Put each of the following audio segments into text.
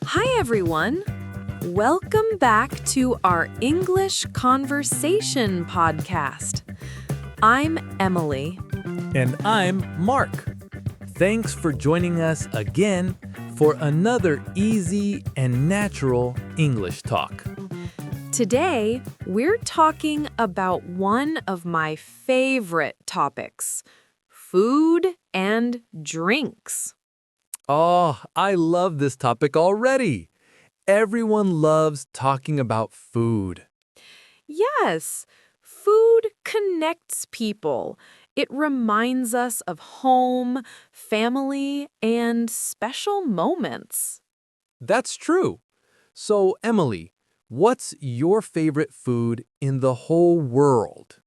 Hi, everyone. Welcome back to our English Conversation podcast. I'm Emily. And I'm Mark. Thanks for joining us again for another easy and natural English talk. Today, we're talking about one of my favorite topics, food and drinks. Oh, I love this topic already. Everyone loves talking about food. Yes, food connects people. It reminds us of home, family, and special moments. That's true. So, Emily, what's your favorite food in the whole world?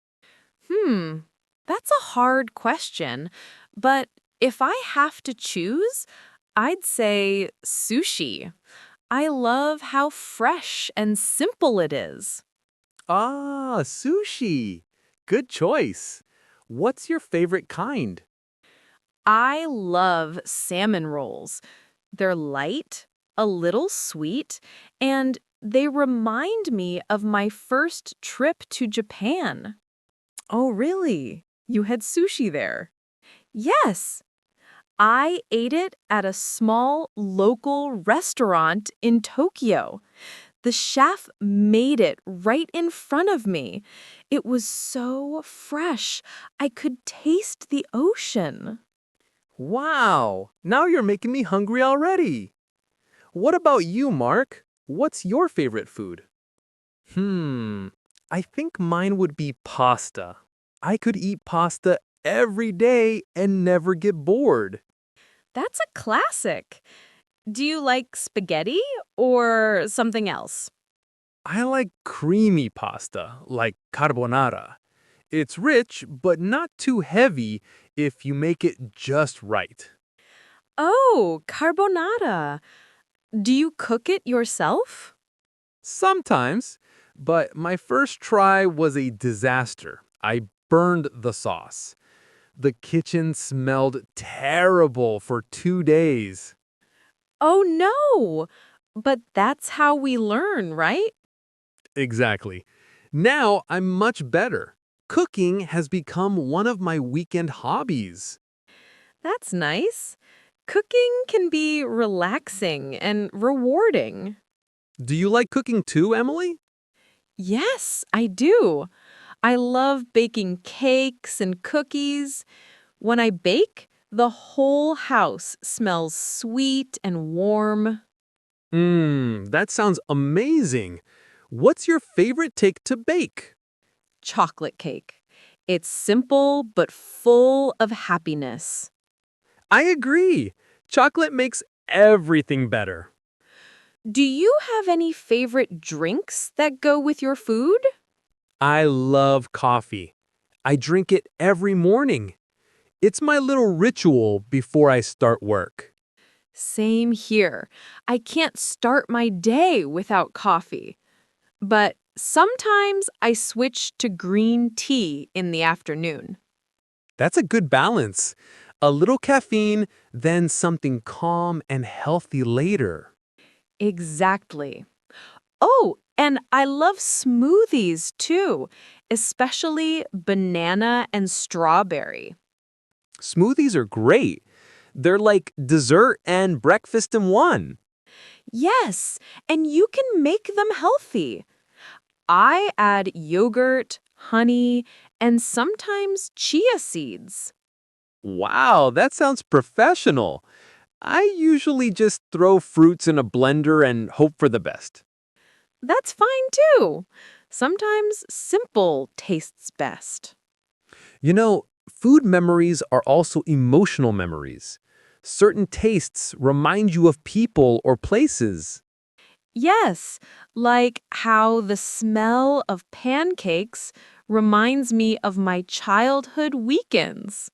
Hmm, that's a hard question, but if I have to choose, I'd say sushi. I love how fresh and simple it is. Ah, sushi. Good choice. What's your favorite kind? I love salmon rolls. They're light, a little sweet, and they remind me of my first trip to Japan. Oh, really? You had sushi there? Yes. I ate it at a small local restaurant in Tokyo. The chef made it right in front of me. It was so fresh. I could taste the ocean. Wow, now you're making me hungry already. What about you, Mark? What's your favorite food? I think mine would be pasta. I could eat pasta every day and never get bored. That's a classic. Do you like spaghetti or something else? I like creamy pasta, like carbonara. It's rich, but not too heavy if you make it just right. Oh, carbonara. Do you cook it yourself? Sometimes, but my first try was a disaster. I burned the sauce. The kitchen smelled terrible for 2 days. Oh, no. But that's how we learn, right? Exactly. Now I'm much better. Cooking has become one of my weekend hobbies. That's nice. Cooking can be relaxing and rewarding. Do you like cooking too, Emily? Yes, I do. I love baking cakes and cookies. When I bake, the whole house smells sweet and warm. That sounds amazing. What's your favorite cake to bake? Chocolate cake. It's simple but full of happiness. I agree. Chocolate makes everything better. Do you have any favorite drinks that go with your food? I love coffee. I drink it every morning. It's my little ritual before I start work. Same here. I can't start my day without coffee. But sometimes I switch to green tea in the afternoon. That's a good balance. A little caffeine, then something calm and healthy later. Exactly. Oh, and I love smoothies too, especially banana and strawberry. Smoothies are great. They're like dessert and breakfast in one. Yes, and you can make them healthy. I add yogurt, honey, and sometimes chia seeds. Wow, that sounds professional. I usually just throw fruits in a blender and hope for the best. That's fine too. Sometimes simple tastes best. You know, food memories are also emotional memories. Certain tastes remind you of people or places. Yes, like how the smell of pancakes reminds me of my childhood weekends.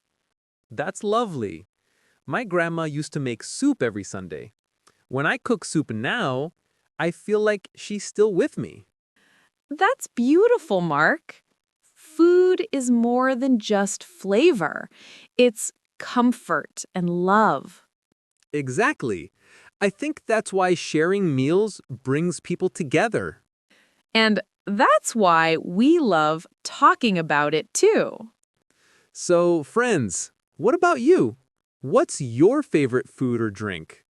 That's lovely. My grandma used to make soup every Sunday. When I cook soup now, I feel like she's still with me. That's beautiful, Mark. Food is more than just flavor. It's comfort and love. Exactly. I think that's why sharing meals brings people together. And that's why we love talking about it too. So, friends, what about you? What's your favorite food or drink?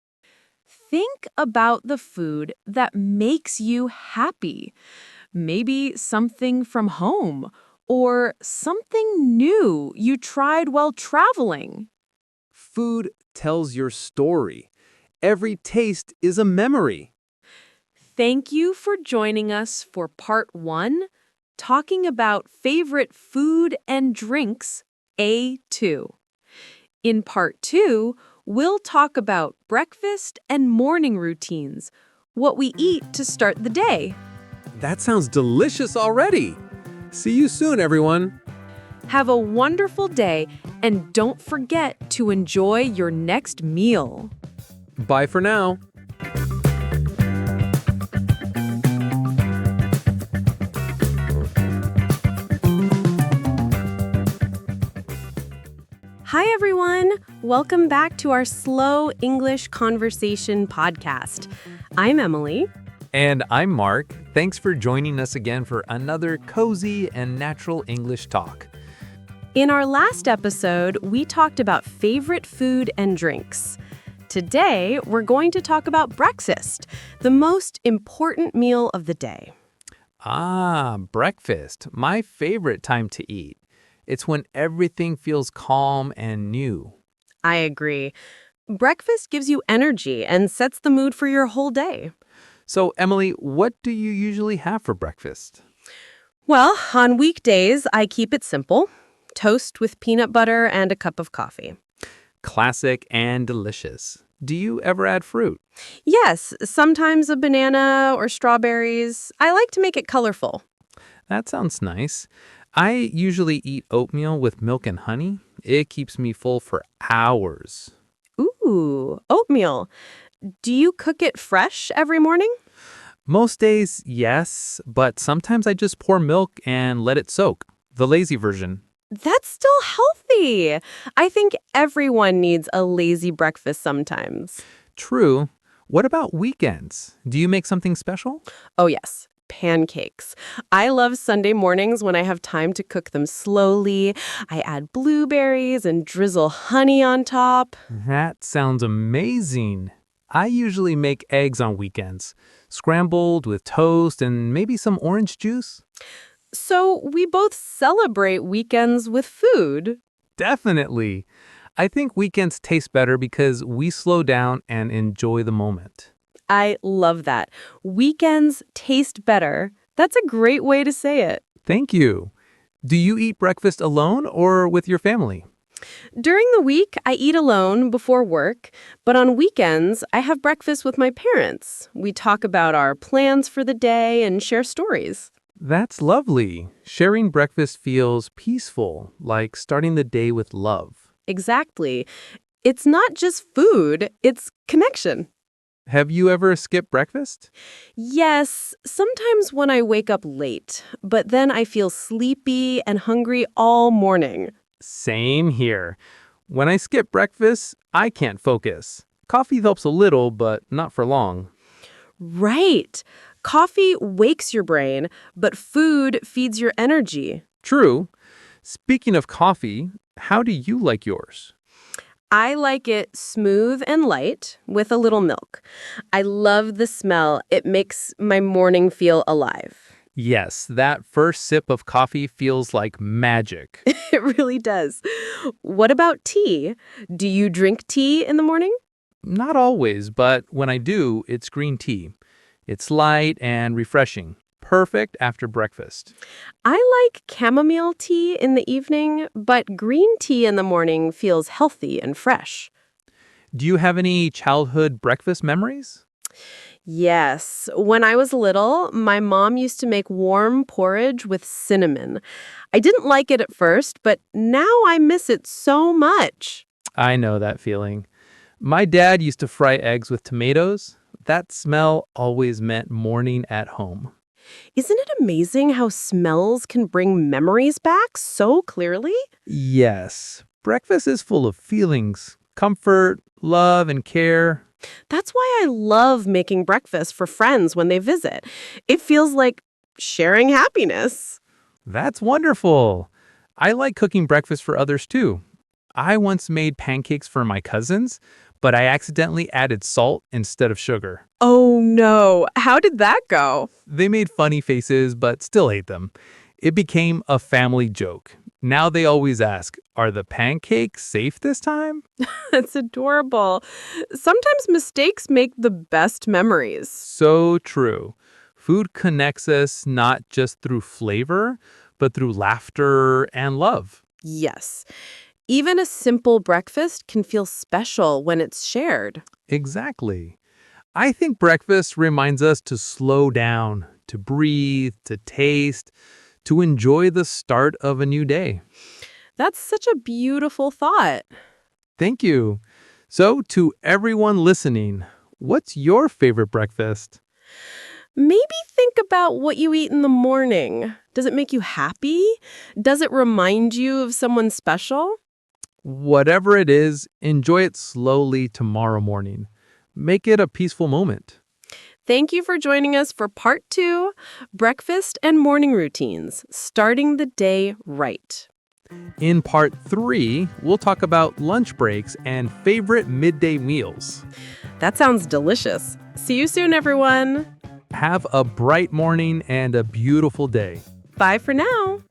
Think about the food that makes you happy. Maybe something from home or something new you tried while traveling. Food tells your story. Every taste is a memory. Thank you for joining us for part 1, talking about favorite food and drinks, A2. In part 2, we'll talk about breakfast and morning routines, what we eat to start the day. That sounds delicious already. See you soon, everyone. Have a wonderful day, and don't forget to enjoy your next meal. Bye for now. Hi, everyone. Welcome back to our Slow English Conversation podcast. I'm Emily. And I'm Mark. Thanks for joining us again for another cozy and natural English talk. In our last episode, we talked about favorite food and drinks. Today, we're going to talk about breakfast, the most important meal of the day. Breakfast. My favorite time to eat. It's when everything feels calm and new. I agree. Breakfast gives you energy and sets the mood for your whole day. So, Emily, what do you usually have for breakfast? Well, on weekdays, I keep it simple. Toast with peanut butter and a cup of coffee. Classic and delicious. Do you ever add fruit? Yes, sometimes a banana or strawberries. I like to make it colorful. That sounds nice. I usually eat oatmeal with milk and honey. It keeps me full for hours. Ooh, oatmeal. Do you cook it fresh every morning? Most days, yes, but sometimes I just pour milk and let it soak. The lazy version. That's still healthy. I think everyone needs a lazy breakfast sometimes. True. What about weekends? Do you make something special? Oh, yes. Pancakes. I love Sunday mornings when I have time to cook them slowly. I add blueberries and drizzle honey on top. That sounds amazing. I usually make eggs on weekends, scrambled with toast and maybe some orange juice. So we both celebrate weekends with food. Definitely. I think weekends taste better because we slow down and enjoy the moment. I love that. Weekends taste better. That's a great way to say it. Thank you. Do you eat breakfast alone or with your family? During the week, I eat alone before work, but on weekends, I have breakfast with my parents. We talk about our plans for the day and share stories. That's lovely. Sharing breakfast feels peaceful, like starting the day with love. Exactly. It's not just food, it's connection. Have you ever skipped breakfast? Yes, sometimes when I wake up late, but then I feel sleepy and hungry all morning. Same here. When I skip breakfast, I can't focus. Coffee helps a little, but not for long. Right. Coffee wakes your brain, but food feeds your energy. True. Speaking of coffee, how do you like yours? I like it smooth and light with a little milk. I love the smell. It makes my morning feel alive. Yes, that first sip of coffee feels like magic. It really does. What about tea? Do you drink tea in the morning? Not always, but when I do, it's green tea. It's light and refreshing. Perfect after breakfast. I like chamomile tea in the evening, but green tea in the morning feels healthy and fresh. Do you have any childhood breakfast memories? Yes. When I was little, my mom used to make warm porridge with cinnamon. I didn't like it at first, but now I miss it so much. I know that feeling. My dad used to fry eggs with tomatoes. That smell always meant morning at home. Isn't it amazing how smells can bring memories back so clearly? Yes. Breakfast is full of feelings, comfort, love, and care. That's why I love making breakfast for friends when they visit. It feels like sharing happiness. That's wonderful. I like cooking breakfast for others too. I once made pancakes for my cousins, but I accidentally added salt instead of sugar. Oh no, how did that go? They made funny faces, but still ate them. It became a family joke. Now they always ask, are the pancakes safe this time? That's adorable. Sometimes mistakes make the best memories. So true. Food connects us not just through flavor, but through laughter and love. Yes. Even a simple breakfast can feel special when it's shared. Exactly. I think breakfast reminds us to slow down, to breathe, to taste, to enjoy the start of a new day. That's such a beautiful thought. Thank you. So, to everyone listening, what's your favorite breakfast? Maybe think about what you eat in the morning. Does it make you happy? Does it remind you of someone special? Whatever it is, enjoy it slowly tomorrow morning. Make it a peaceful moment. Thank you for joining us for part 2, breakfast and morning routines, starting the day right. In part 3, we'll talk about lunch breaks and favorite midday meals. That sounds delicious. See you soon, everyone. Have a bright morning and a beautiful day. Bye for now.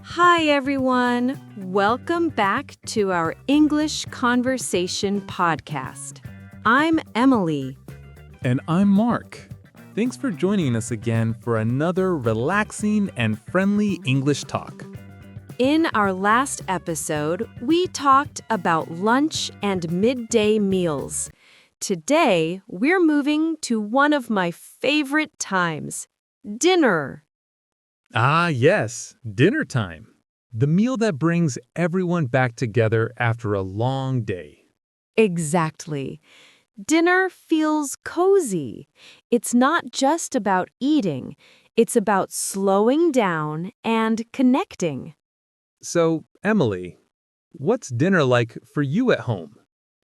Hi, everyone. Welcome back to our English Conversation podcast. I'm Emily. And I'm Mark. Thanks for joining us again for another relaxing and friendly English talk. In our last episode, we talked about lunch and midday meals. Today, we're moving to one of my favorite times, dinner. Ah, yes, dinner time. The meal that brings everyone back together after a long day. Exactly. Dinner feels cozy. It's not just about eating. It's about slowing down and connecting. So, Emily, what's dinner like for you at home?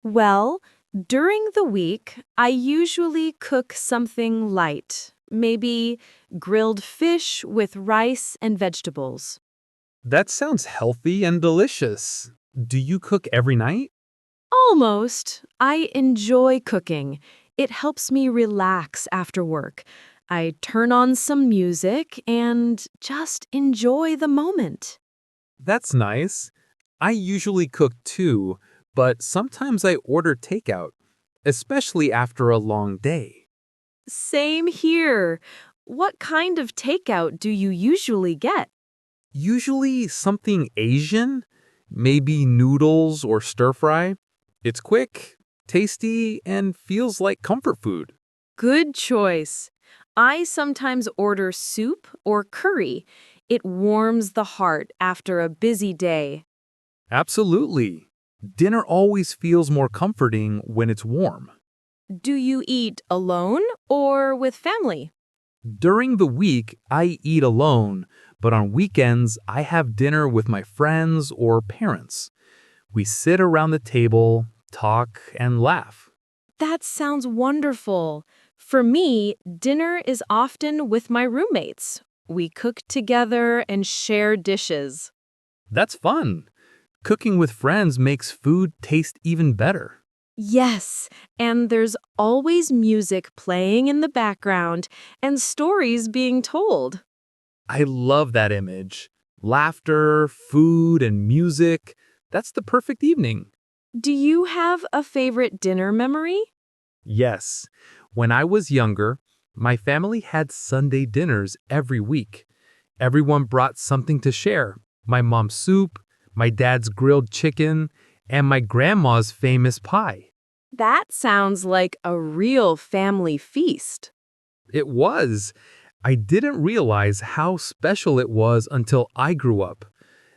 Well, during the week, I usually cook something light, maybe grilled fish with rice and vegetables. That sounds healthy and delicious. Do you cook every night? Almost. I enjoy cooking. It helps me relax after work. I turn on some music and just enjoy the moment. That's nice. I usually cook too, but sometimes I order takeout, especially after a long day. Same here. What kind of takeout do you usually get? Usually something Asian, maybe noodles or stir fry. It's quick, tasty, and feels like comfort food. Good choice. I sometimes order soup or curry. It warms the heart after a busy day. Absolutely. Dinner always feels more comforting when it's warm. Do you eat alone or with family? During the week, I eat alone, but on weekends, I have dinner with my friends or parents. We sit around the table, talk, and laugh. That sounds wonderful. For me, dinner is often with my roommates. We cook together and share dishes. That's fun. Cooking with friends makes food taste even better. Yes, and there's always music playing in the background and stories being told. I love that image. Laughter, food, and music. That's the perfect evening. Do you have a favorite dinner memory? Yes. When I was younger, my family had Sunday dinners every week. Everyone brought something to share. My mom's soup, my dad's grilled chicken, and my grandma's famous pie. That sounds like a real family feast. It was. I didn't realize how special it was until I grew up.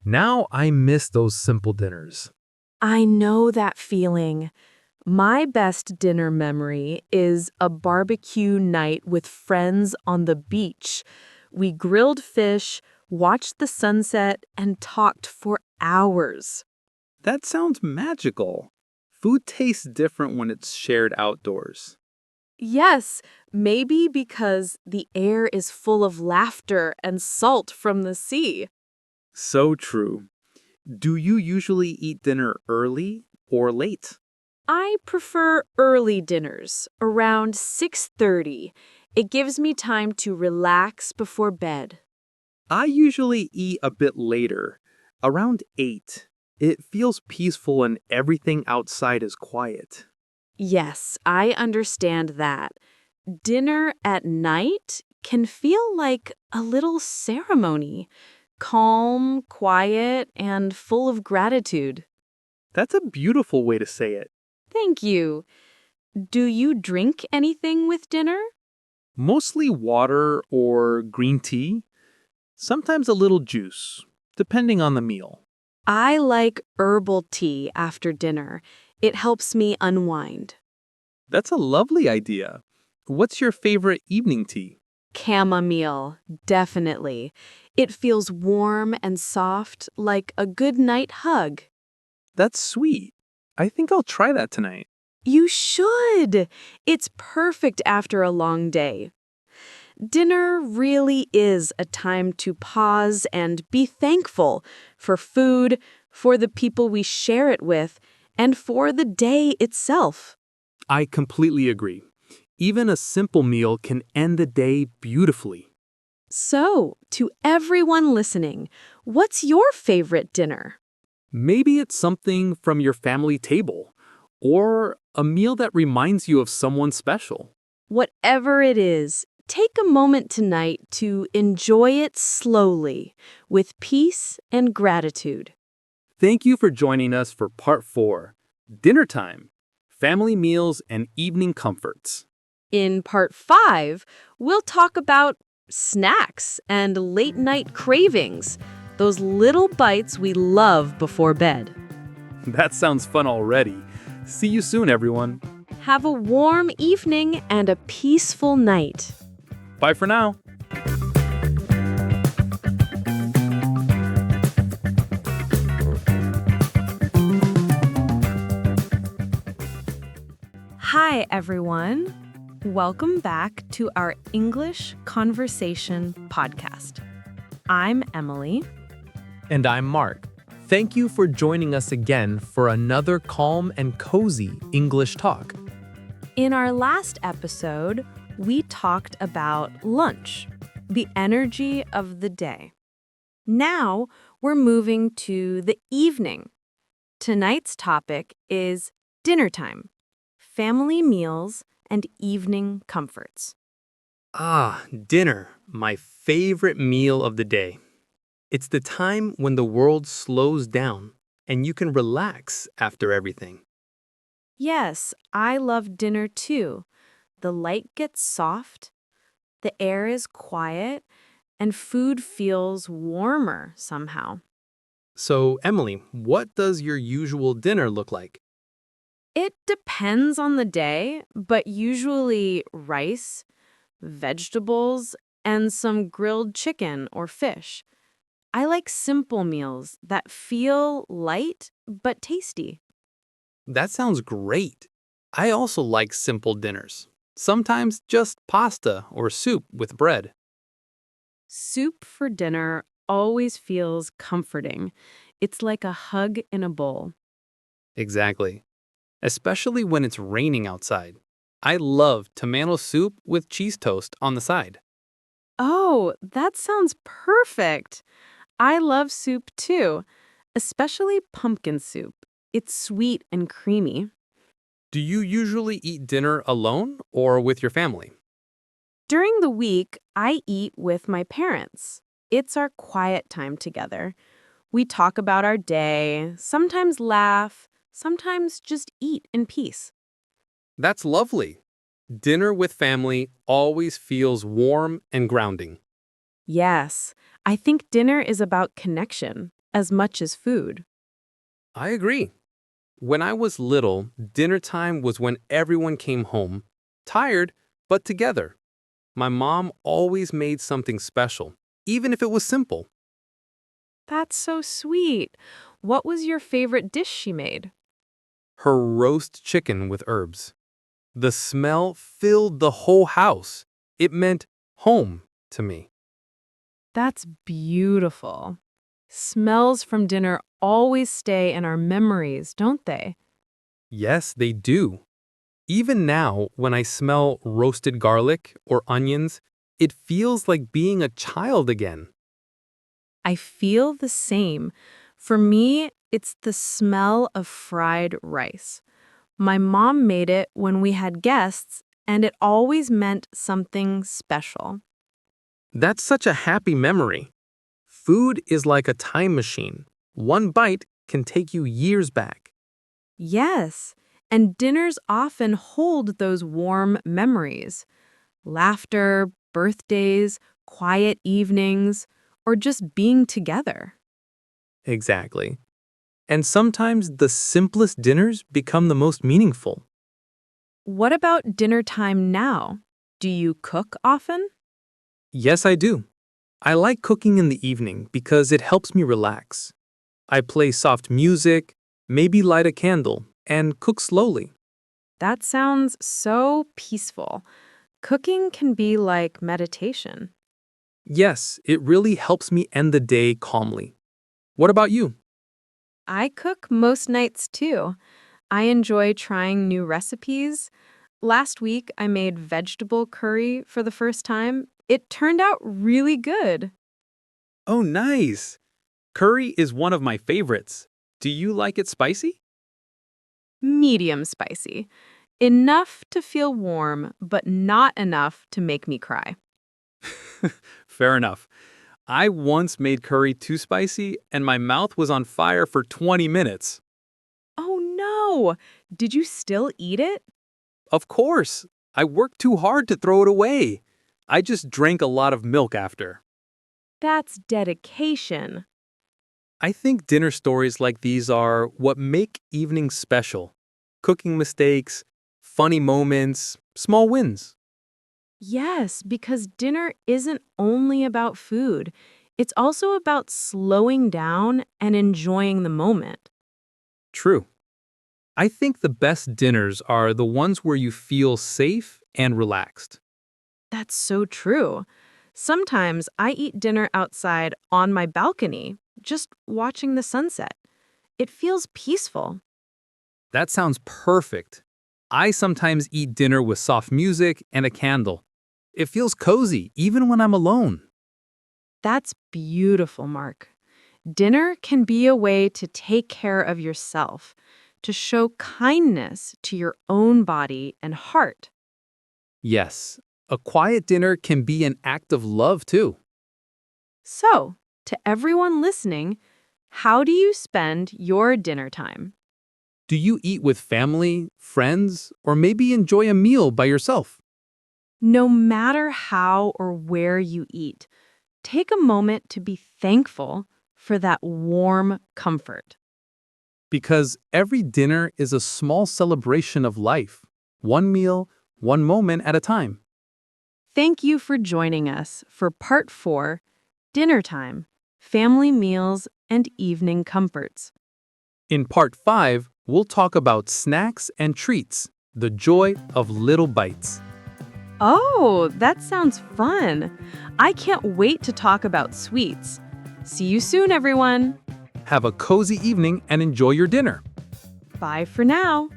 Now I miss those simple dinners. I know that feeling. My best dinner memory is a barbecue night with friends on the beach. We grilled fish, watched the sunset, and talked for hours. That sounds magical. Food tastes different when it's shared outdoors. Yes, maybe because the air is full of laughter and salt from the sea. So true. Do you usually eat dinner early or late? I prefer early dinners, around 6:30. It gives me time to relax before bed. I usually eat a bit later, around 8. It feels peaceful and everything outside is quiet. Yes, I understand that. Dinner at night can feel like a little ceremony, calm, quiet, and full of gratitude. That's a beautiful way to say it. Thank you. Do you drink anything with dinner? Mostly water or green tea, sometimes a little juice, depending on the meal. I like herbal tea after dinner. It helps me unwind. That's a lovely idea. What's your favorite evening tea? Chamomile, definitely. It feels warm and soft, like a good night hug. That's sweet. I think I'll try that tonight. You should! It's perfect after a long day. Dinner really is a time to pause and be thankful for food, for the people we share it with, and for the day itself. I completely agree. Even a simple meal can end the day beautifully. So, to everyone listening, what's your favorite dinner? Maybe it's something from your family table, or a meal that reminds you of someone special. Whatever it is, take a moment tonight to enjoy it slowly, with peace and gratitude. Thank you for joining us for Part 4, Dinner Time, Family Meals and Evening Comforts. In Part 5, we'll talk about snacks and late night cravings, those little bites we love before bed. That sounds fun already. See you soon, everyone. Have a warm evening and a peaceful night. Bye for now. Hi, everyone. Welcome back to our English Conversation podcast. I'm Emily. And I'm Mark. Thank you for joining us again for another calm and cozy English talk. In our last episode, we talked about lunch, the energy of the day. Now we're moving to the evening. Tonight's topic is dinner time, family meals, and evening comforts. Ah, dinner, my favorite meal of the day. It's the time when the world slows down and you can relax after everything. Yes, I love dinner too. The light gets soft, the air is quiet, and food feels warmer somehow. So, Emily, what does your usual dinner look like? It depends on the day, but usually rice, vegetables, and some grilled chicken or fish. I like simple meals that feel light but tasty. That sounds great. I also like simple dinners. Sometimes just pasta or soup with bread. Soup for dinner always feels comforting. It's like a hug in a bowl. Exactly. Especially when it's raining outside. I love tomato soup with cheese toast on the side. Oh, that sounds perfect. I love soup too, especially pumpkin soup. It's sweet and creamy. Do you usually eat dinner alone or with your family? During the week, I eat with my parents. It's our quiet time together. We talk about our day, sometimes laugh, sometimes just eat in peace. That's lovely. Dinner with family always feels warm and grounding. Yes, I think dinner is about connection as much as food. I agree. When I was little, dinner time was when everyone came home, tired, but together. My mom always made something special, even if it was simple. That's so sweet. What was your favorite dish she made? Her roast chicken with herbs. The smell filled the whole house. It meant home to me. That's beautiful. Smells from dinner always stay in our memories, don't they? Yes, they do. Even now, when I smell roasted garlic or onions, it feels like being a child again. I feel the same. For me, it's the smell of fried rice. My mom made it when we had guests, and it always meant something special. That's such a happy memory. Food is like a time machine. One bite can take you years back. Yes, and dinners often hold those warm memories. Laughter, birthdays, quiet evenings, or just being together. Exactly. And sometimes the simplest dinners become the most meaningful. What about dinner time now? Do you cook often? Yes, I do. I like cooking in the evening because it helps me relax. I play soft music, maybe light a candle, and cook slowly. That sounds so peaceful. Cooking can be like meditation. Yes, it really helps me end the day calmly. What about you? I cook most nights too. I enjoy trying new recipes. Last week, I made vegetable curry for the first time. It turned out really good. Oh, nice. Curry is one of my favorites. Do you like it spicy? Medium spicy. Enough to feel warm, but not enough to make me cry. Fair enough. I once made curry too spicy and my mouth was on fire for 20 minutes. Oh no! Did you still eat it? Of course, I worked too hard to throw it away. I just drank a lot of milk after. That's dedication. I think dinner stories like these are what make evenings special. Cooking mistakes, funny moments, small wins. Yes, because dinner isn't only about food. It's also about slowing down and enjoying the moment. True. I think the best dinners are the ones where you feel safe and relaxed. That's so true. Sometimes I eat dinner outside on my balcony, just watching the sunset. It feels peaceful. That sounds perfect. I sometimes eat dinner with soft music and a candle. It feels cozy even when I'm alone. That's beautiful, Mark. Dinner can be a way to take care of yourself, to show kindness to your own body and heart. Yes, a quiet dinner can be an act of love too. So, to everyone listening, how do you spend your dinner time? Do you eat with family, friends, or maybe enjoy a meal by yourself? No matter how or where you eat, take a moment to be thankful for that warm comfort. Because every dinner is a small celebration of life, one meal, one moment at a time. Thank you for joining us for Part 4, Dinner Time, Family Meals and Evening Comforts. In Part 5, we'll talk about snacks and treats, the joy of little bites. Oh, that sounds fun. I can't wait to talk about sweets. See you soon, everyone. Have a cozy evening and enjoy your dinner. Bye for now.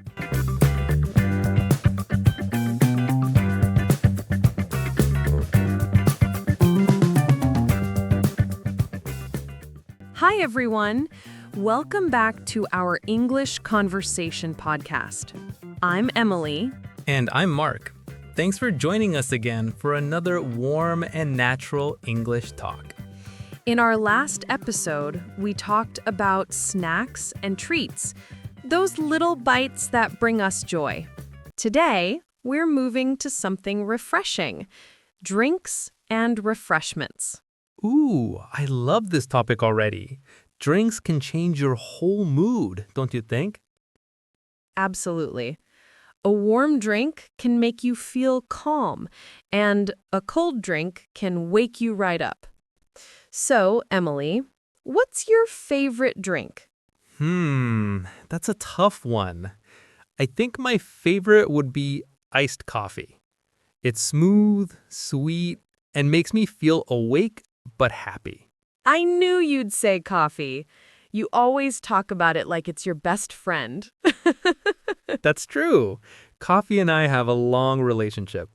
Hi, everyone. Welcome back to our English Conversation podcast. I'm Emily. And I'm Mark. Thanks for joining us again for another warm and natural English talk. In our last episode, we talked about snacks and treats, those little bites that bring us joy. Today, we're moving to something refreshing, drinks and refreshments. Ooh, I love this topic already. Drinks can change your whole mood, don't you think? Absolutely. A warm drink can make you feel calm, and a cold drink can wake you right up. So, Emily, what's your favorite drink? That's a tough one. I think my favorite would be iced coffee. It's smooth, sweet, and makes me feel awake but happy. I knew you'd say coffee. You always talk about it like it's your best friend. That's true. Coffee and I have a long relationship.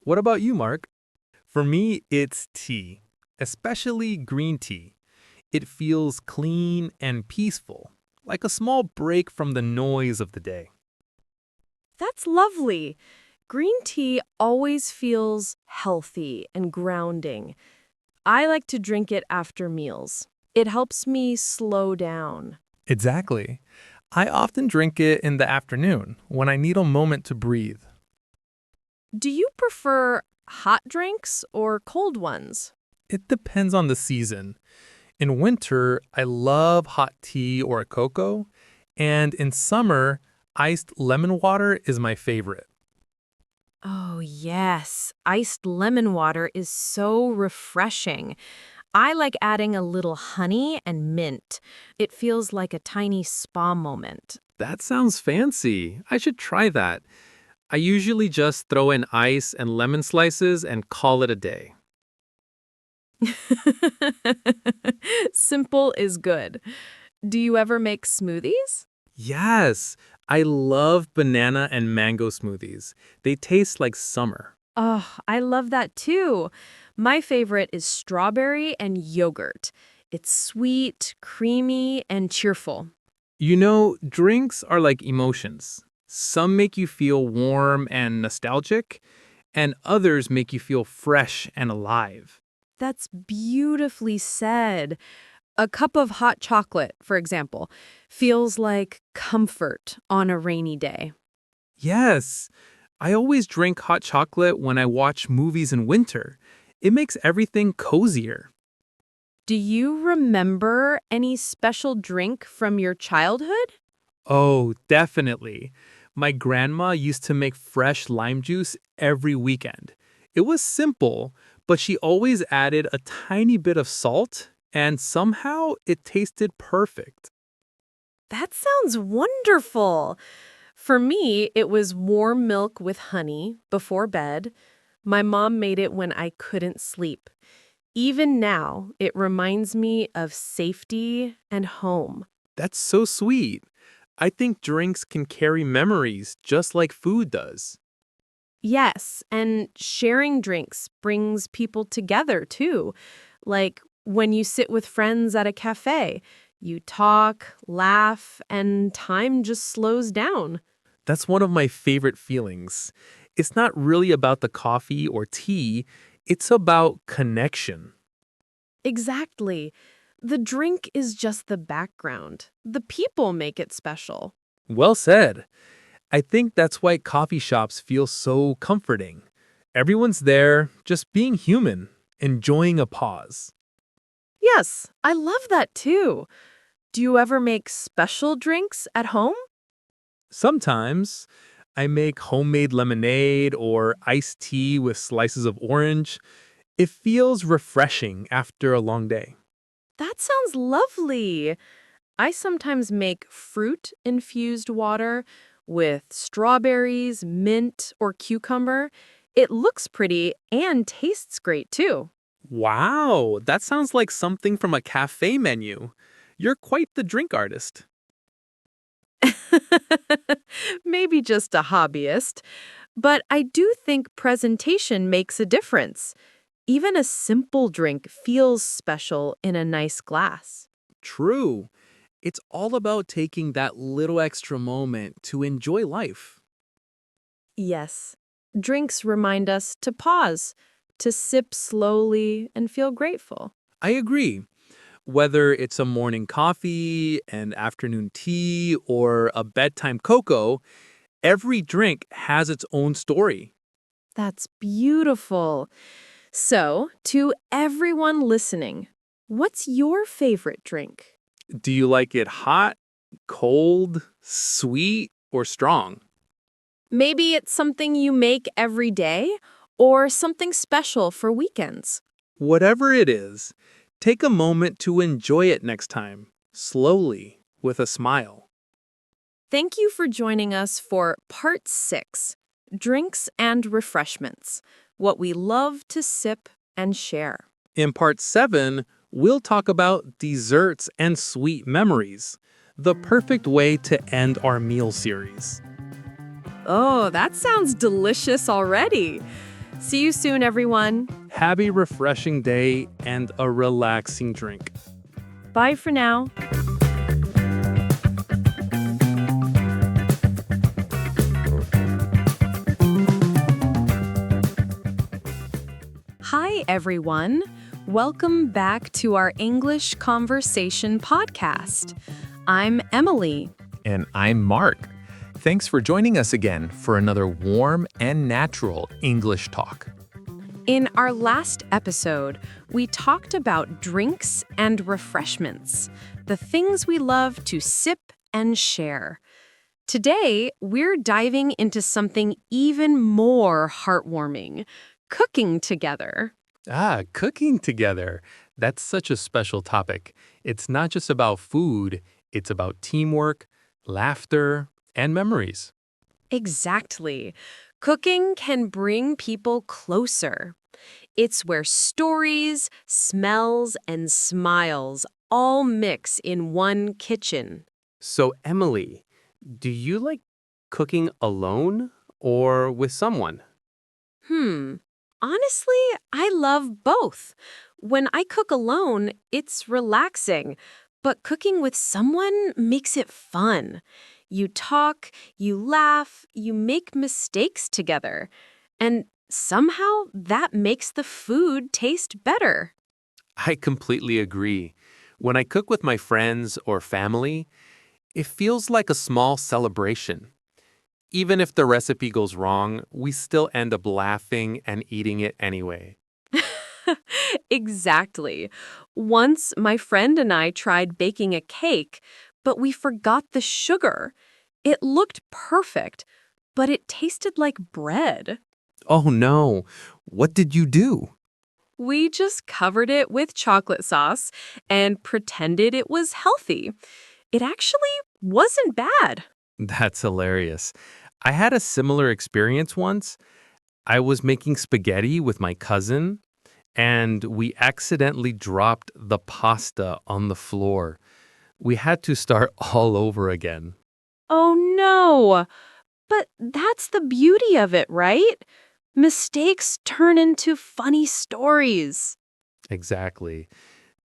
What about you, Mark? For me, it's tea, especially green tea. It feels clean and peaceful, like a small break from the noise of the day. That's lovely. Green tea always feels healthy and grounding. I like to drink it after meals. It helps me slow down. Exactly. I often drink it in the afternoon when I need a moment to breathe. Do you prefer hot drinks or cold ones? It depends on the season. In winter, I love hot tea or a cocoa, and in summer, iced lemon water is my favorite. Oh, yes. Iced lemon water is so refreshing. I like adding a little honey and mint. It feels like a tiny spa moment. That sounds fancy. I should try that. I usually just throw in ice and lemon slices and call it a day. Simple is good. Do you ever make smoothies? Yes, I love banana and mango smoothies. They taste like summer. Oh, I love that too. My favorite is strawberry and yogurt. It's sweet, creamy, and cheerful. You know, drinks are like emotions. Some make you feel warm and nostalgic, and others make you feel fresh and alive. That's beautifully said. A cup of hot chocolate, for example, feels like comfort on a rainy day. Yes, I always drink hot chocolate when I watch movies in winter. It makes everything cozier. Do you remember any special drink from your childhood? Oh, definitely. My grandma used to make fresh lime juice every weekend. It was simple, but she always added a tiny bit of salt, and somehow it tasted perfect. That sounds wonderful. For me, it was warm milk with honey before bed. My mom made it when I couldn't sleep. Even now, it reminds me of safety and home. That's so sweet. I think drinks can carry memories just like food does. Yes, and sharing drinks brings people together too. Like when you sit with friends at a cafe, you talk, laugh, and time just slows down. That's one of my favorite feelings. It's not really about the coffee or tea, it's about connection. Exactly. The drink is just the background. The people make it special. Well said. I think that's why coffee shops feel so comforting. Everyone's there, just being human, enjoying a pause. Yes, I love that too. Do you ever make special drinks at home? Sometimes I make homemade lemonade or iced tea with slices of orange. It feels refreshing after a long day. That sounds lovely. I sometimes make fruit-infused water with strawberries, mint, or cucumber. It looks pretty and tastes great too. Wow, that sounds like something from a cafe menu. You're quite the drink artist. Maybe just a hobbyist, but I do think presentation makes a difference. Even a simple drink feels special in a nice glass. True. It's all about taking that little extra moment to enjoy life. Yes, drinks remind us to pause, to sip slowly and feel grateful. I agree. Whether it's a morning coffee, an afternoon tea, or a bedtime cocoa, every drink has its own story. That's beautiful. So, to everyone listening, what's your favorite drink? Do you like it hot, cold, sweet, or strong. Maybe it's something you make every day or something special for weekends. Whatever it is, take a moment to enjoy it next time, slowly, with a smile. Thank you for joining us for Part 6, Drinks and Refreshments, What We Love to Sip and Share. In Part 7, we'll talk about desserts and sweet memories, the perfect way to end our meal series. Oh, that sounds delicious already. See you soon, everyone. Have a refreshing day and a relaxing drink. Bye for now. Hi, everyone. Welcome back to our English Conversation podcast. I'm Emily. And I'm Mark. Thanks for joining us again for another warm and natural English talk. In our last episode, we talked about drinks and refreshments, the things we love to sip and share. Today, we're diving into something even more heartwarming, cooking together. Cooking together. That's such a special topic. It's not just about food, it's about teamwork, laughter, and memories. Exactly. Cooking can bring people closer. It's where stories, smells, and smiles all mix in one kitchen. So, Emily, do you like cooking alone or with someone? Honestly, I love both. When I cook alone, it's relaxing, but cooking with someone makes it fun. You talk, you laugh, you make mistakes together, and somehow that makes the food taste better. I completely agree. When I cook with my friends or family, it feels like a small celebration. Even if the recipe goes wrong, we still end up laughing and eating it anyway. Exactly. Once, my friend and I tried baking a cake, but we forgot the sugar. It looked perfect, but it tasted like bread. Oh no, what did you do? We just covered it with chocolate sauce and pretended it was healthy. It actually wasn't bad. That's hilarious. I had a similar experience once. I was making spaghetti with my cousin, and we accidentally dropped the pasta on the floor. We had to start all over again. Oh no! But that's the beauty of it, right? Mistakes turn into funny stories. Exactly.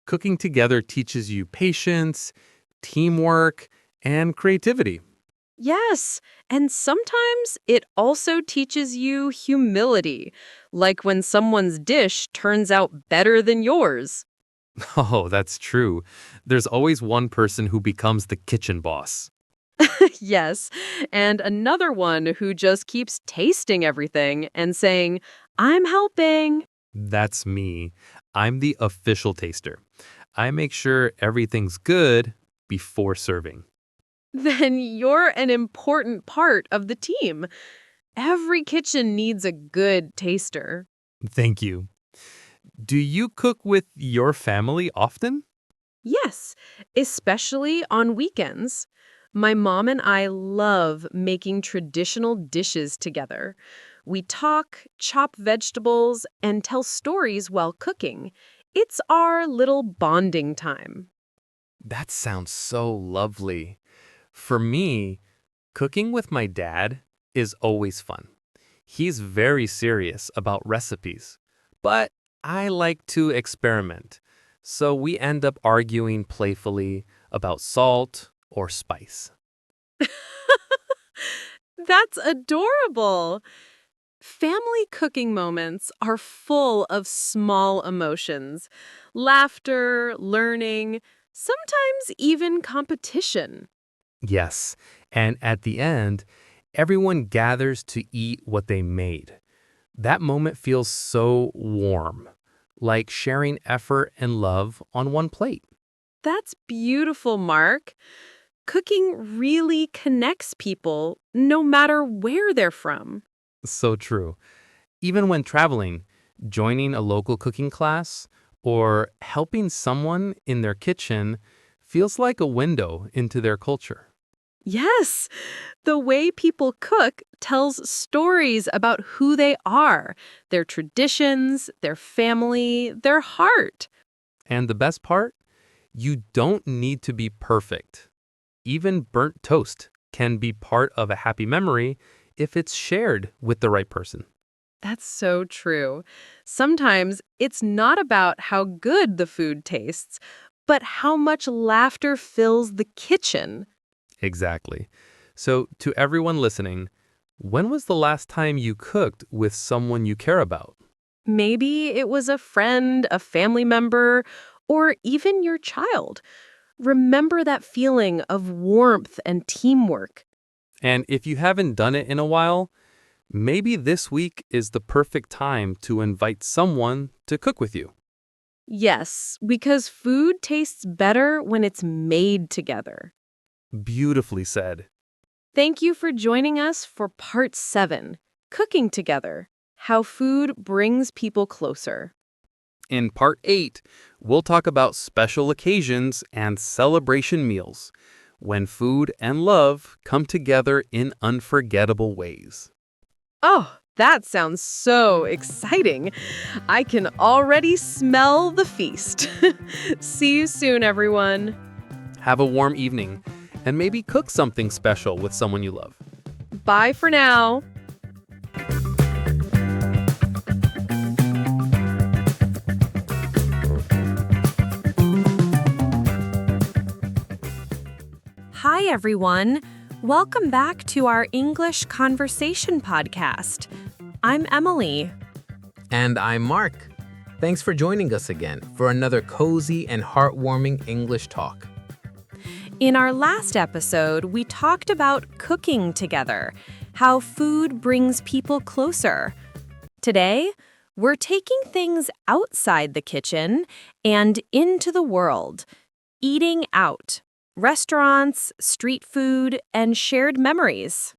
Cooking together teaches you patience, teamwork, and creativity. Yes, and sometimes it also teaches you humility, like when someone's dish turns out better than yours. Oh, that's true. There's always one person who becomes the kitchen boss. Yes, and another one who just keeps tasting everything and saying, I'm helping. That's me. I'm the official taster. I make sure everything's good before serving. Then you're an important part of the team. Every kitchen needs a good taster. Thank you. Do you cook with your family often? Yes, especially on weekends. My mom and I love making traditional dishes together. We talk, chop vegetables, and tell stories while cooking. It's our little bonding time. That sounds so lovely. For me, cooking with my dad is always fun. He's very serious about recipes, but I like to experiment. So we end up arguing playfully about salt or spice. That's adorable. Family cooking moments are full of small emotions, laughter, learning, sometimes even competition. Yes, and at the end, everyone gathers to eat what they made. That moment feels so warm, like sharing effort and love on one plate. That's beautiful, Mark. Cooking really connects people no matter where they're from. So true. Even when traveling, joining a local cooking class or helping someone in their kitchen feels like a window into their culture. Yes, the way people cook tells stories about who they are, their traditions, their family, their heart. And the best part? You don't need to be perfect. Even burnt toast can be part of a happy memory if it's shared with the right person. That's so true. Sometimes it's not about how good the food tastes, but how much laughter fills the kitchen. Exactly. So, to everyone listening, when was the last time you cooked with someone you care about? Maybe it was a friend, a family member, or even your child. Remember that feeling of warmth and teamwork. And if you haven't done it in a while, maybe this week is the perfect time to invite someone to cook with you. Yes, because food tastes better when it's made together. Beautifully said. Thank you for joining us for Part 7, Cooking Together, How Food Brings People Closer. In Part 8, we'll talk about special occasions and celebration meals, when food and love come together in unforgettable ways. Oh, that sounds so exciting. I can already smell the feast. See you soon, everyone. Have a warm evening, and maybe cook something special with someone you love. Bye for now. Hi, everyone. Welcome back to our English Conversation podcast. I'm Emily. And I'm Mark. Thanks for joining us again for another cozy and heartwarming English talk. In our last episode, we talked about cooking together, how food brings people closer. Today, we're taking things outside the kitchen and into the world, eating out. Restaurants, street food, and shared memories.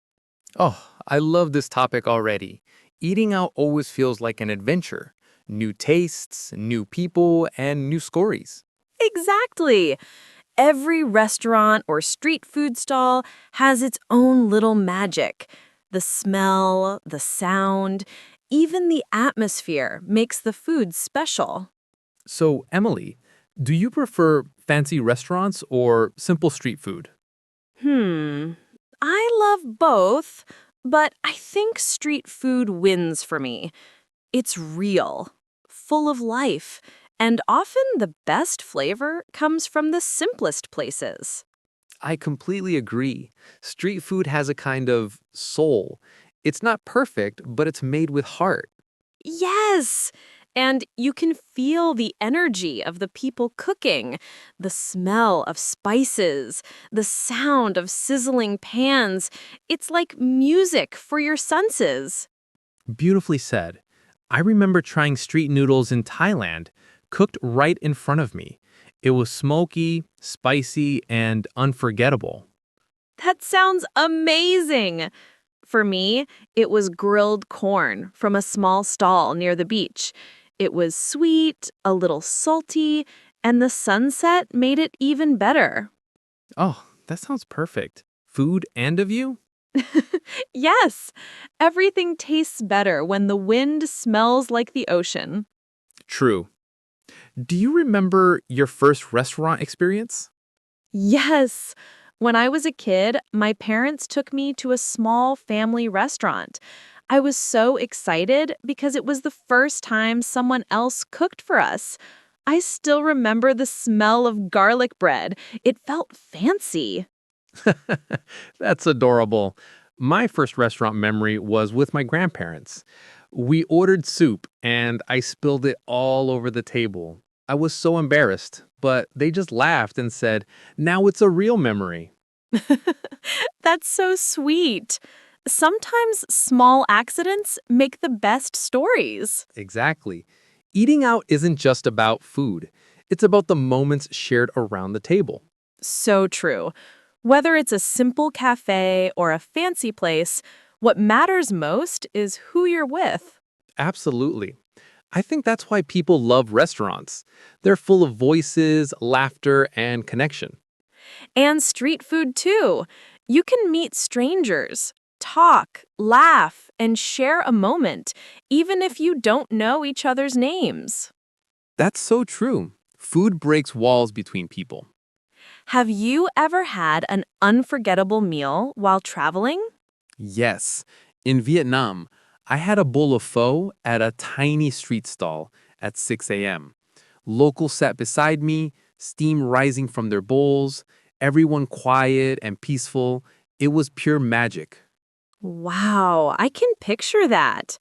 Oh, I love this topic already. Eating out always feels like an adventure. New tastes, new people, and new stories. Exactly. Every restaurant or street food stall has its own little magic. The smell, the sound, even the atmosphere makes the food special. So, Emily, do you prefer fancy restaurants or simple street food? I love both, but I think street food wins for me. It's real, full of life, and often the best flavor comes from the simplest places. I completely agree. Street food has a kind of soul. It's not perfect, but it's made with heart. Yes! And you can feel the energy of the people cooking, the smell of spices, the sound of sizzling pans. It's like music for your senses. Beautifully said. I remember trying street noodles in Thailand, cooked right in front of me. It was smoky, spicy, and unforgettable. That sounds amazing! For me, it was grilled corn from a small stall near the beach. It was sweet, a little salty, and the sunset made it even better. Oh, that sounds perfect. Food and a view? Yes, everything tastes better when the wind smells like the ocean. True. Do you remember your first restaurant experience? Yes. When I was a kid, my parents took me to a small family restaurant. I was so excited because it was the first time someone else cooked for us. I still remember the smell of garlic bread. It felt fancy. That's adorable. My first restaurant memory was with my grandparents. We ordered soup and I spilled it all over the table. I was so embarrassed, but they just laughed and said, "Now it's a real memory." That's so sweet. Sometimes small accidents make the best stories. Exactly. Eating out isn't just about food, it's about the moments shared around the table. So true. Whether it's a simple cafe or a fancy place, what matters most is who you're with. Absolutely. I think that's why people love restaurants. They're full of voices, laughter, and connection. And street food, too. You can meet strangers, talk, laugh, and share a moment, even if you don't know each other's names. That's so true. Food breaks walls between people. Have you ever had an unforgettable meal while traveling? Yes. In Vietnam, I had a bowl of pho at a tiny street stall at 6 a.m. Locals sat beside me, steam rising from their bowls, everyone quiet and peaceful. It was pure magic. Wow, I can picture that.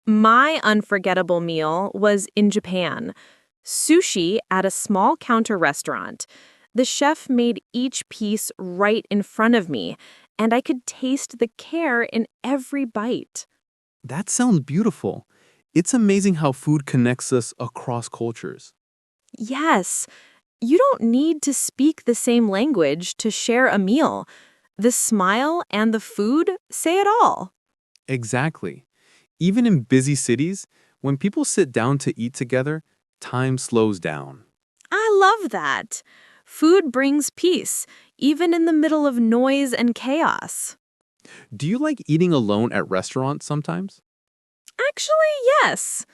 My unforgettable meal was in Japan. Sushi at a small counter restaurant. The chef made each piece right in front of me, and I could taste the care in every bite. That sounds beautiful. It's amazing how food connects us across cultures. Yes, you don't need to speak the same language to share a meal. The smile and the food say it all. Exactly. Even in busy cities, when people sit down to eat together, time slows down. I love that. Food brings peace, even in the middle of noise and chaos. Do you like eating alone at restaurants sometimes? Actually, yes.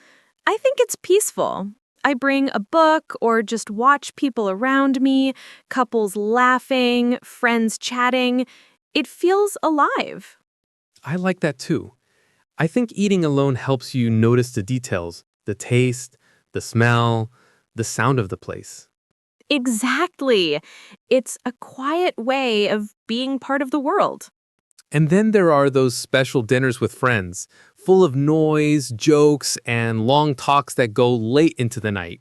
I think it's peaceful. I bring a book or just watch people around me, couples laughing, friends chatting. It feels alive. I like that too. I think eating alone helps you notice the details, the taste, the smell, the sound of the place. Exactly. It's a quiet way of being part of the world. And then there are those special dinners with friends, full of noise, jokes, and long talks that go late into the night.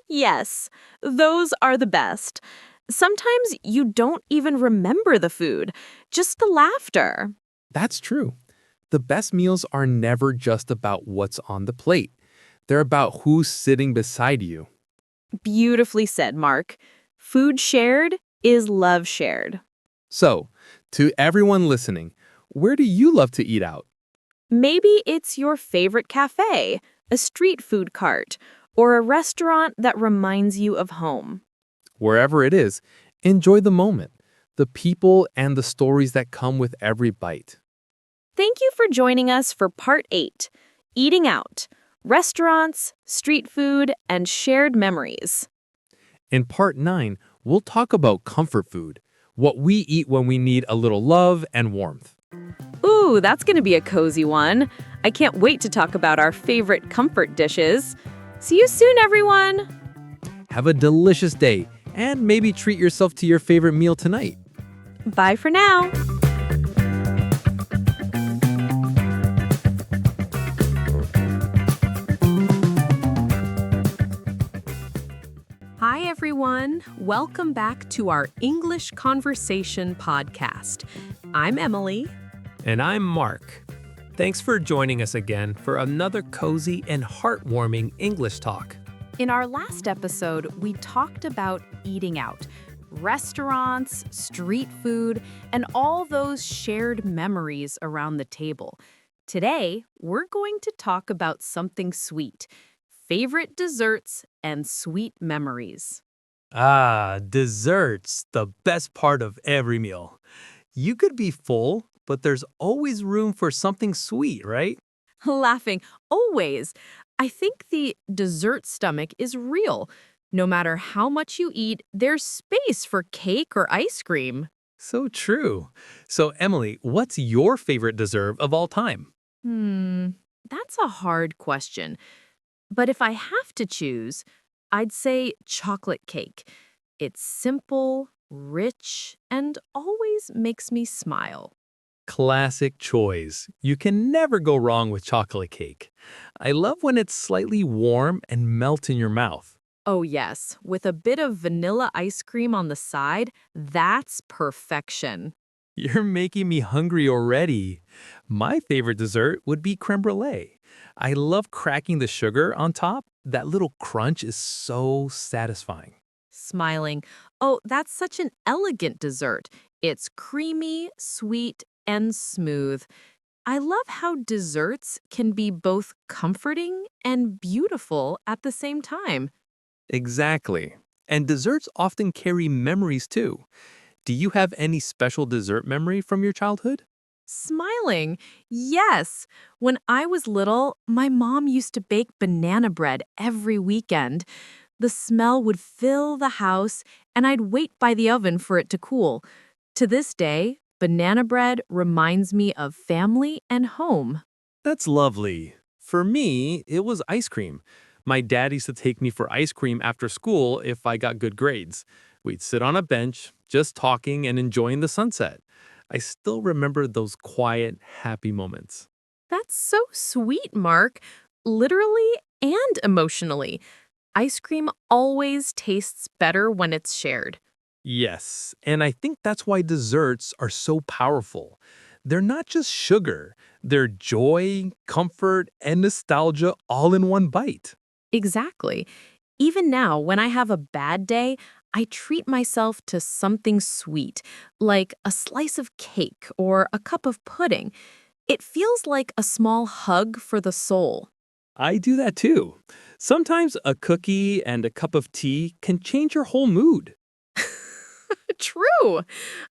Yes, those are the best. Sometimes you don't even remember the food, just the laughter. That's true. The best meals are never just about what's on the plate. They're about who's sitting beside you. Beautifully said, Mark. Food shared is love shared. So, to everyone listening, where do you love to eat out? Maybe it's your favorite cafe, a street food cart, or a restaurant that reminds you of home. Wherever it is, enjoy the moment, the people, and the stories that come with every bite. Thank you for joining us for Part 8, Eating Out, Restaurants, Street Food, and Shared Memories. In Part 9, we'll talk about comfort food, what we eat when we need a little love and warmth. Ooh, that's going to be a cozy one. I can't wait to talk about our favorite comfort dishes. See you soon, everyone. Have a delicious day, and maybe treat yourself to your favorite meal tonight. Bye for now. Hi, everyone. Welcome back to our English Conversation podcast. I'm Emily. And I'm Mark. Thanks for joining us again for another cozy and heartwarming English talk. In our last episode, we talked about eating out, restaurants, street food, and all those shared memories around the table. Today, we're going to talk about something sweet, favorite desserts and sweet memories. Ah, desserts, the best part of every meal. You could be full, but there's always room for something sweet, right? Laughing, always. I think the dessert stomach is real. No matter how much you eat, there's space for cake or ice cream. So true. So, Emily, what's your favorite dessert of all time? That's a hard question. But if I have to choose, I'd say chocolate cake. It's simple, rich, and always makes me smile. Classic choice. You can never go wrong with chocolate cake. I love when it's slightly warm and melts in your mouth. Oh, yes, with a bit of vanilla ice cream on the side, that's perfection. You're making me hungry already. My favorite dessert would be creme brulee. I love cracking the sugar on top. That little crunch is so satisfying. Smiling. Oh, that's such an elegant dessert. It's creamy, sweet, and smooth. I love how desserts can be both comforting and beautiful at the same time. Exactly. And desserts often carry memories too. Do you have any special dessert memory from your childhood? Smiling. Yes. When I was little, my mom used to bake banana bread every weekend. The smell would fill the house, and I'd wait by the oven for it to cool. To this day, banana bread reminds me of family and home. That's lovely. For me, it was ice cream. My dad used to take me for ice cream after school if I got good grades. We'd sit on a bench, just talking and enjoying the sunset. I still remember those quiet, happy moments. That's so sweet, Mark. Literally and emotionally. Ice cream always tastes better when it's shared. Yes, and I think that's why desserts are so powerful. They're not just sugar, they're joy, comfort, and nostalgia all in one bite. Exactly. Even now, when I have a bad day, I treat myself to something sweet, like a slice of cake or a cup of pudding. It feels like a small hug for the soul. I do that too. Sometimes a cookie and a cup of tea can change your whole mood. True.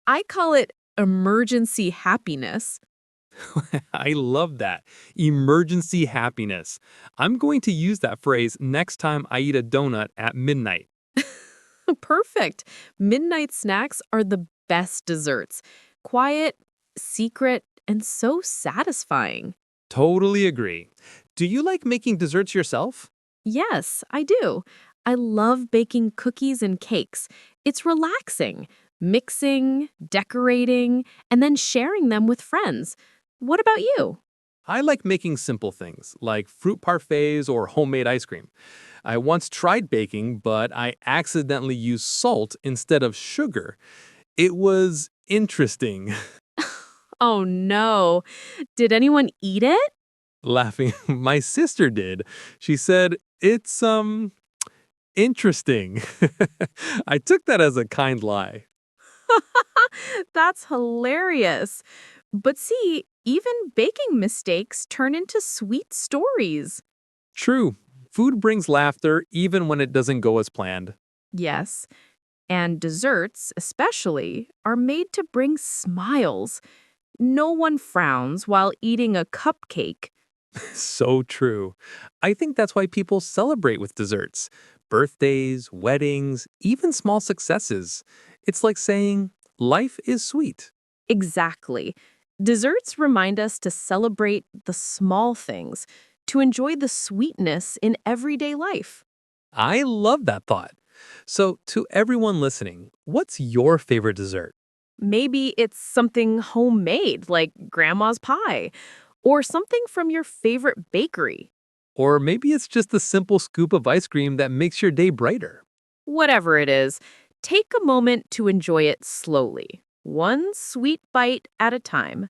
I call it emergency happiness. I love that. Emergency happiness. I'm going to use that phrase next time I eat a donut at midnight. Perfect. Midnight snacks are the best desserts. Quiet, secret, and so satisfying. Totally agree. Do you like making desserts yourself? Yes, I do. I love baking cookies and cakes. It's relaxing, mixing, decorating, and then sharing them with friends. What about you? I like making simple things like fruit parfaits or homemade ice cream. I once tried baking, but I accidentally used salt instead of sugar. It was interesting. Oh no. Did anyone eat it? Laughing, my sister did. She said, "It's interesting." I took that as a kind lie. That's hilarious. But see, even baking mistakes turn into sweet stories. True, food brings laughter even when it doesn't go as planned. Yes, and desserts, especially, are made to bring smiles. No one frowns while eating a cupcake. So true. I think that's why people celebrate with desserts. Birthdays, weddings, even small successes. It's like saying, life is sweet. Exactly. Desserts remind us to celebrate the small things, to enjoy the sweetness in everyday life. I love that thought. So, to everyone listening, what's your favorite dessert? Maybe it's something homemade, like grandma's pie, or something from your favorite bakery. Or maybe it's just a simple scoop of ice cream that makes your day brighter. Whatever it is, take a moment to enjoy it slowly, one sweet bite at a time.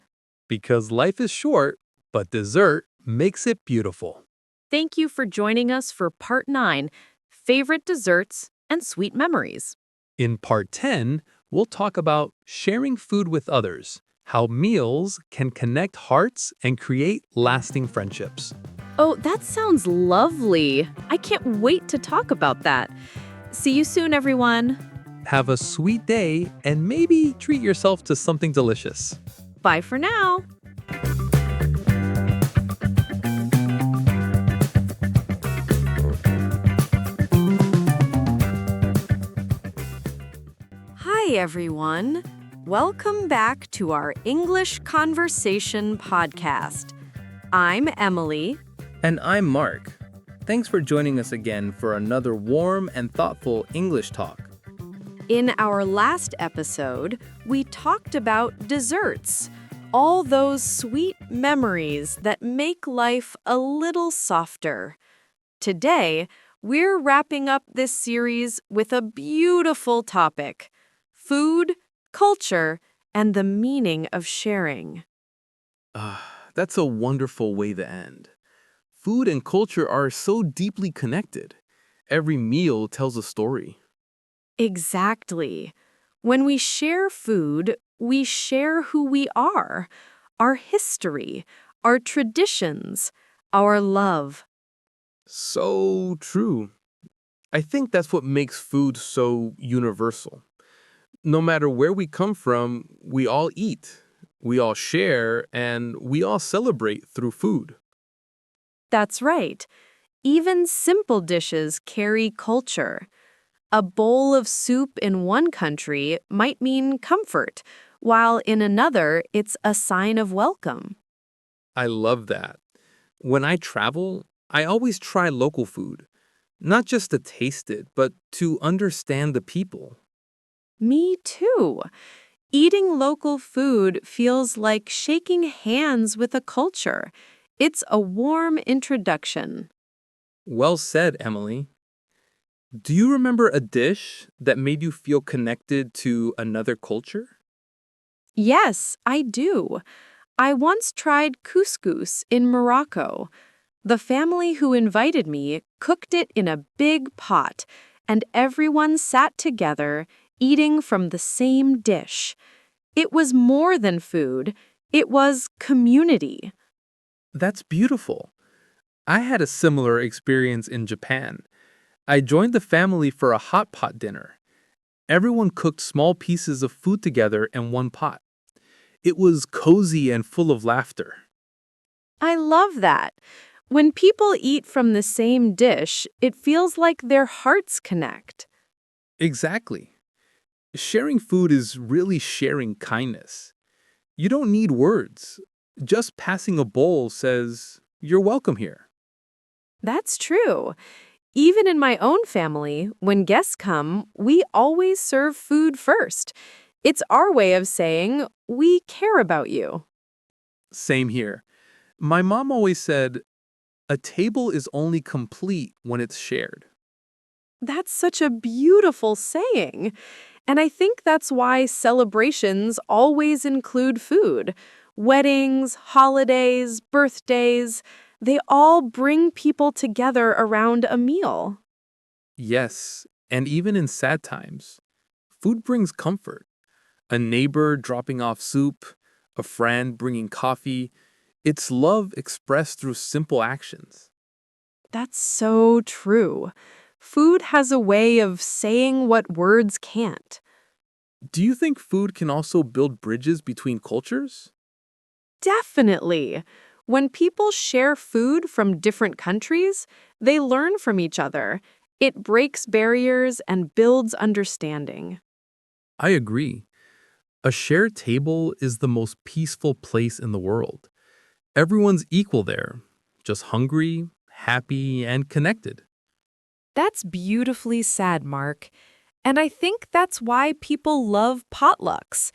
Because life is short, but dessert makes it beautiful. Thank you for joining us for Part 9, Favorite Desserts and Sweet Memories. In Part 10, we'll talk about sharing food with others, how meals can connect hearts and create lasting friendships. Oh, that sounds lovely. I can't wait to talk about that. See you soon, everyone. Have a sweet day and maybe treat yourself to something delicious. Bye for now. Hi, everyone. Welcome back to our English Conversation podcast. I'm Emily. And I'm Mark. Thanks for joining us again for another warm and thoughtful English talk. In our last episode, we talked about desserts, all those sweet memories that make life a little softer. Today, we're wrapping up this series with a beautiful topic: food, culture, and the meaning of sharing. That's a wonderful way to end. Food and culture are so deeply connected. Every meal tells a story. Exactly. When we share food, we share who we are, our history, our traditions, our love. So true. I think that's what makes food so universal. No matter where we come from, we all eat, we all share, and we all celebrate through food. That's right. Even simple dishes carry culture. A bowl of soup in one country might mean comfort, while in another, it's a sign of welcome. I love that. When I travel, I always try local food, not just to taste it, but to understand the people. Me too. Eating local food feels like shaking hands with a culture. It's a warm introduction. Well said, Emily. Do you remember a dish that made you feel connected to another culture? Yes, I do. I once tried couscous in Morocco. The family who invited me cooked it in a big pot, and everyone sat together, eating from the same dish. It was more than food, it was community. That's beautiful. I had a similar experience in Japan. I joined the family for a hot pot dinner. Everyone cooked small pieces of food together in one pot. It was cozy and full of laughter. I love that. When people eat from the same dish, it feels like their hearts connect. Exactly. Sharing food is really sharing kindness. You don't need words. Just passing a bowl says, "You're welcome here." That's true. Even in my own family, when guests come, we always serve food first. It's our way of saying, we care about you. Same here. My mom always said, "A table is only complete when it's shared." That's such a beautiful saying. And I think that's why celebrations always include food. Weddings, holidays, birthdays, they all bring people together around a meal. Yes, and even in sad times, food brings comfort. A neighbor dropping off soup, a friend bringing coffee. It's love expressed through simple actions. That's so true. Food has a way of saying what words can't. Do you think food can also build bridges between cultures? Definitely. When people share food from different countries, they learn from each other. It breaks barriers and builds understanding. I agree. A shared table is the most peaceful place in the world. Everyone's equal there, just hungry, happy, and connected. That's beautifully said, Mark. And I think that's why people love potlucks.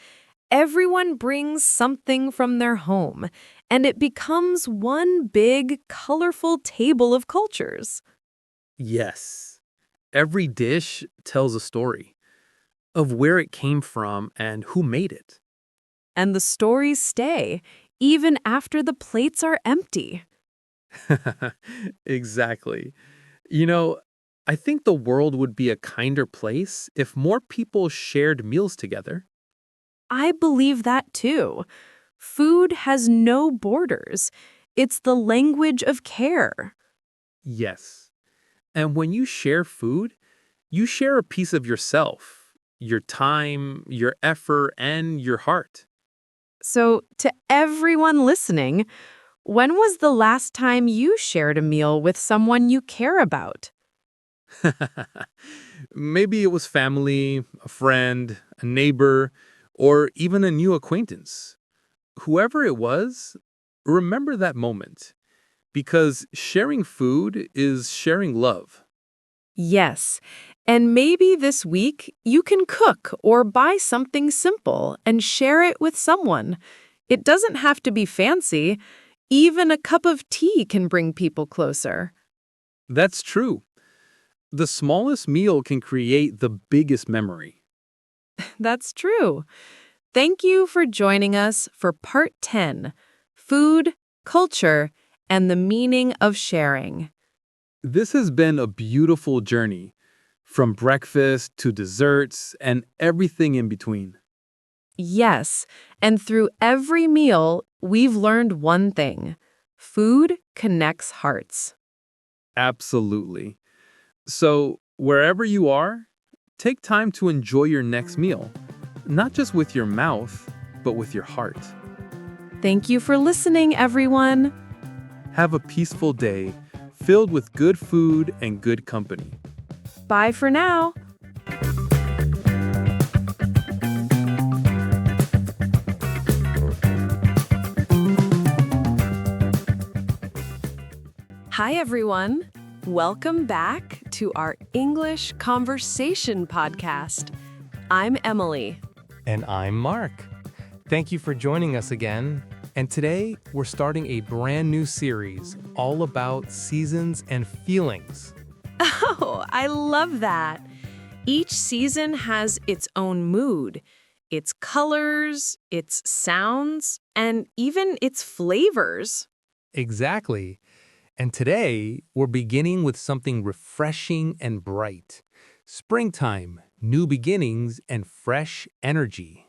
Everyone brings something from their home, and it becomes one big, colorful table of cultures. Yes. Every dish tells a story of where it came from and who made it. And the stories stay, even after the plates are empty. Exactly. You know, I think the world would be a kinder place if more people shared meals together. I believe that too. Food has no borders. It's the language of care. Yes. And when you share food, you share a piece of yourself, your time, your effort, and your heart. So, to everyone listening, when was the last time you shared a meal with someone you care about? Maybe it was family, a friend, a neighbor, or even a new acquaintance. Whoever it was, remember that moment because sharing food is sharing love. Yes. And maybe this week you can cook or buy something simple and share it with someone. It doesn't have to be fancy. Even a cup of tea can bring people closer. That's true. The smallest meal can create the biggest memory. That's true. Thank you for joining us for Part 10, Food, Culture, and the Meaning of Sharing. This has been a beautiful journey. from breakfast to desserts and everything in between. Yes, and through every meal, we've learned one thing. Food connects hearts. Absolutely. So, wherever you are, take time to enjoy your next meal, not just with your mouth, but with your heart. Thank you for listening, everyone. Have a peaceful day filled with good food and good company. Bye for now. Hi, everyone. Welcome back to our English Conversation podcast. I'm Emily. And I'm Mark. Thank you for joining us again. And today we're starting a brand new series all about seasons and feelings. Oh, I love that. Each season has its own mood, its colors, its sounds, and even its flavors. Exactly. And today we're beginning with something refreshing and bright. Springtime, new beginnings, and fresh energy.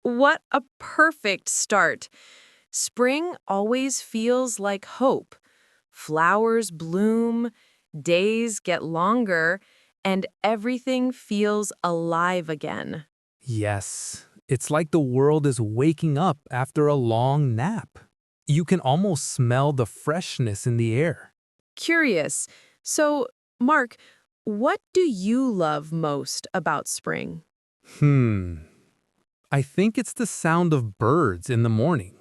What a perfect start. Spring always feels like hope. Flowers bloom, days get longer, and everything feels alive again. Yes, it's like the world is waking up after a long nap. You can almost smell the freshness in the air. Curious. So, Mark, what do you love most about spring? Hmm. I think it's the sound of birds in the morning.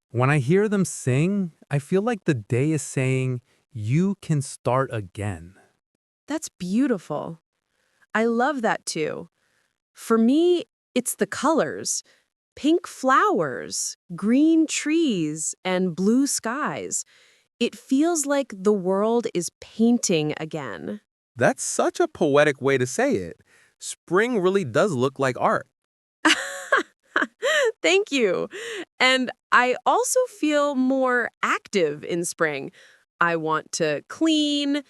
When I hear them sing, I feel like the day is saying, you can start again. That's beautiful. I love that too. For me, it's the colors. Pink flowers, green trees, and blue skies. It feels like the world is painting again. That's such a poetic way to say it. Spring really does look like art. Thank you. And I also feel more active in spring. I want to clean,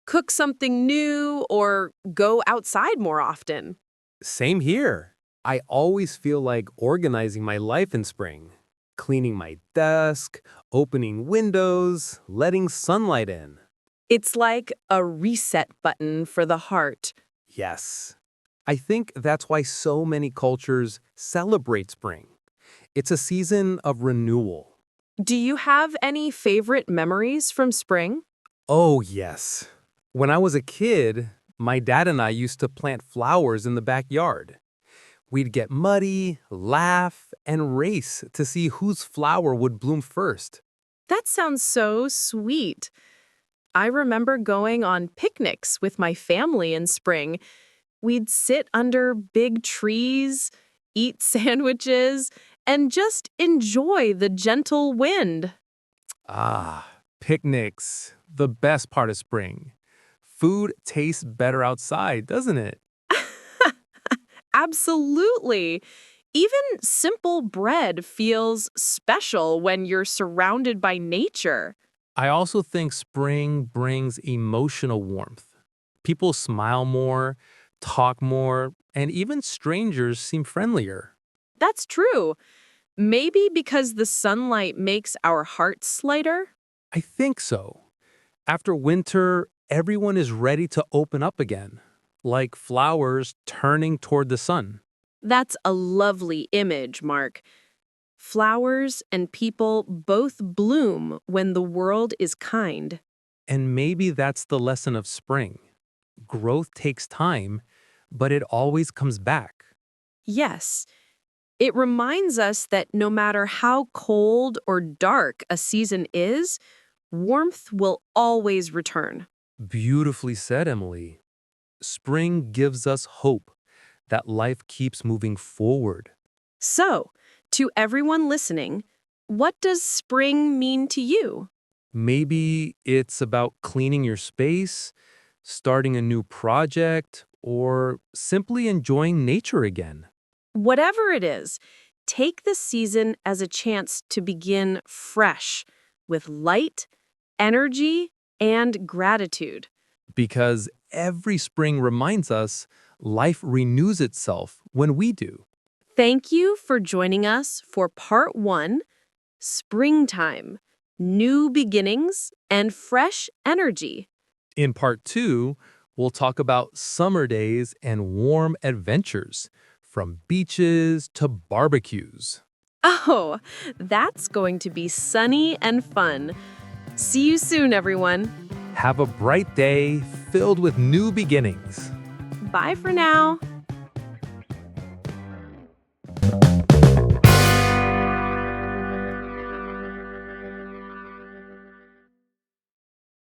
cook something new, or go outside more often. Same here. I always feel like organizing my life in spring. Cleaning my desk, opening windows, letting sunlight in. It's like a reset button for the heart. Yes. I think that's why so many cultures celebrate spring. It's a season of renewal. Do you have any favorite memories from spring? Oh, yes. When I was a kid, my dad and I used to plant flowers in the backyard. We'd get muddy, laugh, and race to see whose flower would bloom first. That sounds so sweet. I remember going on picnics with my family in spring. We'd sit under big trees, eat sandwiches, and just enjoy the gentle wind. Ah, picnics, the best part of spring. Food tastes better outside, doesn't it? Absolutely. Even simple bread feels special when you're surrounded by nature. I also think spring brings emotional warmth. People smile more, talk more, and even strangers seem friendlier. That's true. Maybe because the sunlight makes our hearts lighter? I think so. After winter, everyone is ready to open up again, like flowers turning toward the sun. That's a lovely image, Mark. Flowers and people both bloom when the world is kind. And maybe that's the lesson of spring. Growth takes time, but it always comes back. Yes, it reminds us that no matter how cold or dark a season is, warmth will always return. Beautifully said, Emily. Spring gives us hope that life keeps moving forward. So, to everyone listening, what does spring mean to you? Maybe it's about cleaning your space, starting a new project, or simply enjoying nature again. Whatever it is, take the season as a chance to begin fresh with light, energy, and gratitude. Because every spring reminds us life renews itself when we do. Thank you for joining us for part 1, Springtime, New Beginnings and Fresh Energy. In part 2, we'll talk about summer days and warm adventures, from beaches to barbecues. Oh, that's going to be sunny and fun. See you soon, everyone. Have a bright day filled with new beginnings. Bye for now.